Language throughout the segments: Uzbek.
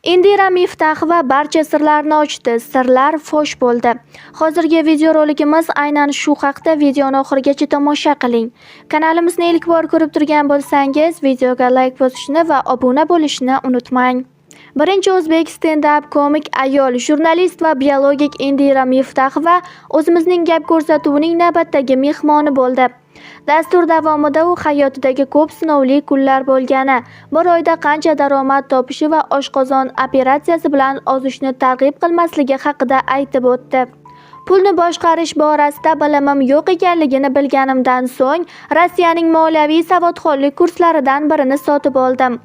Indira Miftahova barcha sirlarni ochdi, sirlar fosh bo'ldi. Hozirgi videorolikimiz aynan shu haqda. Videoni oxirigacha tomosha qiling. Kanalimizni ilk bor ko'rib turgan bo'lsangiz, videoga like bosishni va obuna bo'lishni unutmang. Birinchi o'zbek stand-up komik ayol, jurnalist va biologik Indira Miftahova o'zimizning gap ko'rsatuvining navbatdagi mehmoni bo'ldi. Dastur davomida u hayotidagi ko'p sinovli kunlar bo'lgani, bir oyda qancha daromad topishi va oshqozon operatsiyasi bilan ozishni targ'ib qilmasligi haqida aytib o'tdi. Pulni boshqarish borasida bilimim yo'q ekanligini bilganimdan so'ng Rossiyaning moliyaviy savodxonlik kurslaridan birini sotib oldim.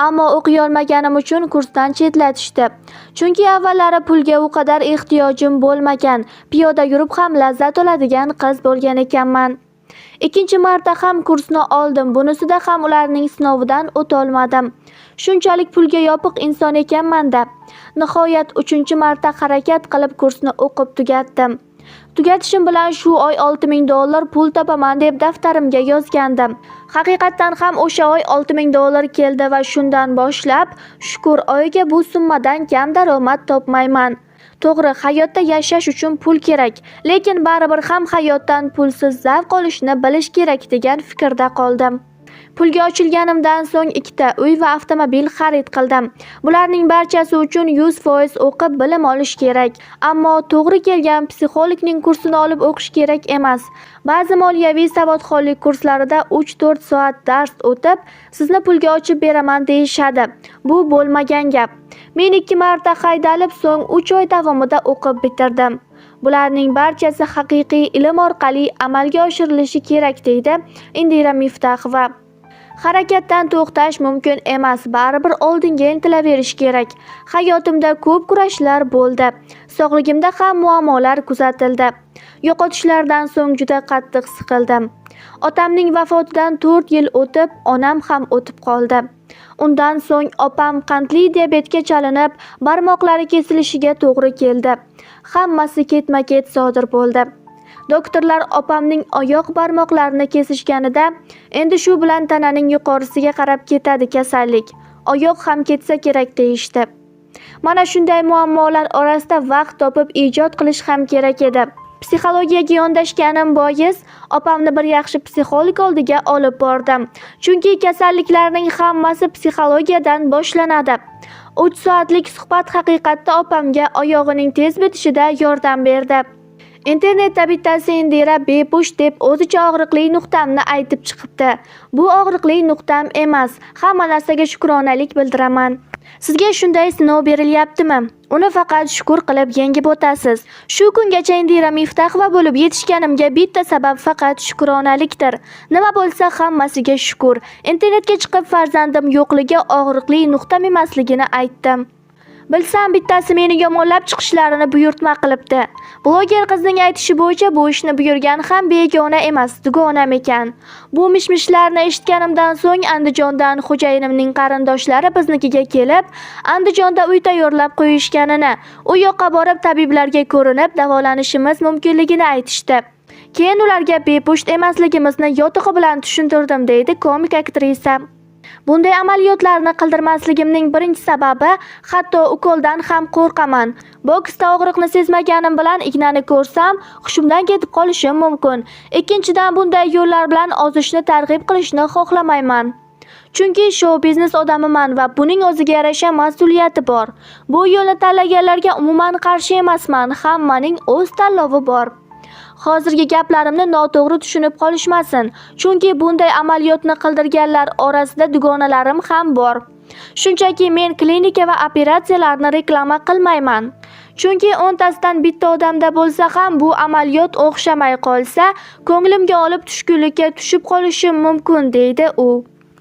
Ammo o'qiy olmaganim uchun kursdan chetlatishdi. Chunki avvallari pulga u qadar ehtiyojim bo'lmagan, piyoda yurib ham lazzat oladigan qiz bo'lgan ekanman. Ikkinchi marta ham kursni oldim. Bunisida ham ularning sinovidan o'ta olmadim. Shunchalik pulga yopiq inson ekanman-da. Nihoyat 3-marta harakat qilib kursni o'qib tugatdim. Tugatishim bilan shu oy $6000 pul topaman deb daftarimga yozgandim. Haqiqatan ham o'sha oy $6000 keldi va shundan boshlab shukr, oyiga bu summadan kam daromad topmayman. To'g'ri, hayotda yashash uchun pul kerak, lekin baribir ham hayotdan pulsiz zavq olishni bilish kerak degan fikrda qoldim. Pulga ochilganimdan so'ng 2 uy va avtomobil xarid qildim. Bularning barchasi uchun 100% o'qib bilim olish kerak. Ammo to'g'ri kelgan psixologning kursini olib o'qish kerak emas. Ba'zi moliyaviy savodxonlik kurslarida 3-4 soat dars o'tib, sizni pulga ochib beraman deyishadi. Bu bo'lmagan gap. Men 2 marta haydalib, so'ng 3 oy davomida o'qib bitirdim. Bularning barchasi haqiqiy ilm orqali amalga oshirilishi kerak deydi Indira Miftahova. Harakatdan to'xtash mumkin emas, baribir oldinga intilaverish kerak. Hayotimda ko'p kurashlar bo'ldi. Sog'ligimda ham muammolar kuzatildi. Yo'qotishlardan so'ng juda qattiq siqildim. Otamning vafotidan 4 yil o'tib, onam ham o'tib qoldi. Undan so'ng opam qandli diabetga chalinib, barmoqlari kesilishiga to'g'ri keldi. Hammasi ketma-ket sodir bo'ldi. Doktorlar opamning oyoq barmoqlarini kesishganida, endi shu bilan tananing yuqorisiga qarab ketadi kasallik. Oyoq ham ketsa kerak deyishdi. Mana shunday muammolar orasida vaqt topib ijod qilish ham kerak edi. Psixologiyaga yondashganim bois opamni bir yaxshi psixolog oldiga olib bordim. Chunki kasalliklarning hammasi psixologiyadan boshlanadi. 3 soatlik suhbat haqiqatda opamga oyog'ining tez bitishida yordam berdi. Internetda bittasi Indira bepush deb o'zicha og'riqli nuqtamni aytib chiqibdi. Bu og'riqli nuqtam emas. Hamma narsaga shukronalik bildiraman. Sizga shunday sinov berilyaptimi? Uni faqat shukr qilib yengib o'tasiz. Shu kungacha Indira Miftahova bo'lib yetishganimga bitta sabab faqat shukronalikdir. Nima bo'lsa hammasiga shukr. Internetga chiqib farzandim yo'qligi og'riqli nuqtam emasligini aytdim. Bilsam bittasi meni yomonlab chiqishlarini buyurtma qilibdi. Bloger qizning aytishi bo'yicha bu ishni buyurgan ham begona emas, dugonam ekan. Bu mishmishlarni eshitganimdan so'ng Andijondan xo'jayinimning qarindoshlari biznikiga kelib, Andijonda uy tayyorlab qo'yishganini, u yoqqa borib tabiblarga ko'rinib davolanishimiz mumkinligini aytishdi. Keyin ularga bepusht emasligimizni yotig'i bilan tushuntirdim, deydi komik aktrisa. Bunday amaliyotlarni qildirmasligimning birinchi sababi, hatto ukoldan ham qo'rqaman. Boksda og'riqni sezmaganim bilan ignani ko'rsam, hushimdan ketib qolishim mumkin. Ikkinchidan, bunday yo'llar bilan ozishni targ'ib qilishni xohlamayman. Chunki show biznes odamiman va buning o'ziga yarasha mas'uliyati bor. Bu yo'lni tanlaganlarga umuman qarshi emasman, hammaning o'z tanlovi bor. Hozirgi gaplarimni noto'g'ri tushunib qolishmasin, chunki bunday amaliyotni qildirganlar orasida dugonalarim ham bor. Shunchaki men klinika va operatsiyalarni reklama qilmayman. Chunki 10tasidan bitta odamda bo'lsa ham bu amaliyot o'xshamay qolsa, ko'nglimga olib tushkunlikka tushib qolishim mumkin, deydi u.